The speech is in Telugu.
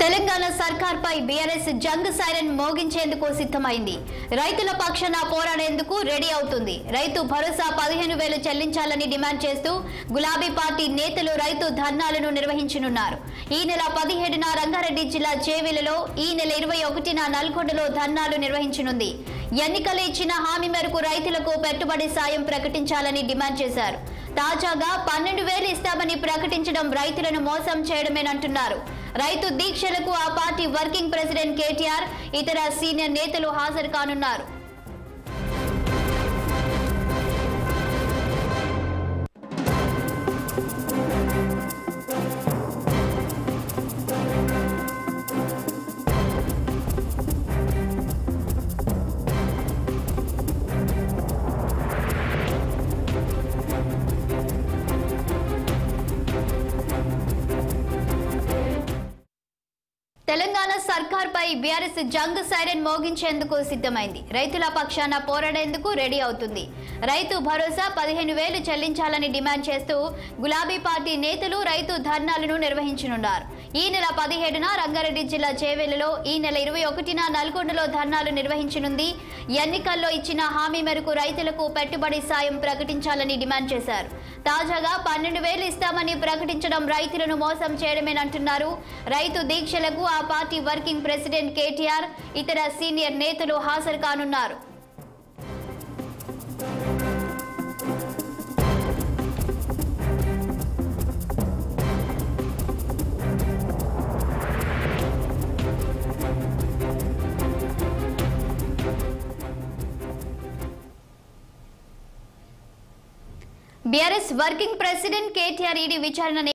తెలంగాణ సర్కార్పై బీఆర్ఎస్ జంగ్ సైరన్ మోగించేందుకు సిద్ధమైంది. రైతుల పక్షాన పోరాడేందుకు రెడీ అవుతుంది. రైతు భరోసా 15,000 చెల్లించాలని డిమాండ్ చేస్తూ గులాబీ పార్టీ నేతలు రైతు ధర్నాలను నిర్వహించనున్నారు. ఈ నెల 17న రంగారెడ్డి జిల్లా చేవెళ్లలో, ఈ నెల 21న నల్గొండలో ధర్నాలు నిర్వహించనుంది. ఎన్నికలు ఇచ్చిన హామీ మేరకు రైతులకు పెట్టుబడి సాయం ప్రకటించాలని డిమాండ్ చేశారు. తాజాగా 12,000 ఇస్తామని ప్రకటించడం రైతులను మోసం చేయడమేనంటున్నారు. రైతు దీక్షలకు ఆ పార్టీ వర్కింగ్ ప్రెసిడెంట్ కేటీఆర్, ఇతర సీనియర్ నేతలు హాజరు కానున్నారు. తెలంగాణ సర్కార్పై బీఆర్ఎస్ జంగ్ సైరన్ మోగించేందుకు సిద్ధమైంది. రైతుల పక్షాన పోరాడేందుకు రెడీ అవుతుంది. రైతు భరోసా 15,000 చెల్లించాలని డిమాండ్ చేస్తూ గులాబీ పార్టీ నేతలు రైతు ధర్నాలను నిర్వహించనున్నారు. ఈ నెల 17న రంగారెడ్డి జిల్లా చేవెళ్లలో, ఈ నెల 21న నల్గొండలో ధర్నాలు నిర్వహించనుంది. ఎన్నికల్లో ఇచ్చిన హామీ మేరకు రైతులకు పెట్టుబడి సాయం ప్రకటించాలని డిమాండ్ చేశారు. తాజాగా 12,000 ఇస్తామని ప్రకటించడం రైతులను మోసం చేయడమేనంటున్నారు. రైతు దీక్షలకు ఆ పార్టీ వర్కింగ్ ప్రెసిడెంట్ కేటీఆర్, ఇతర సీనియర్ నేతలు హాజరు కానున్నారు. BRS working president KTR ED విచారణ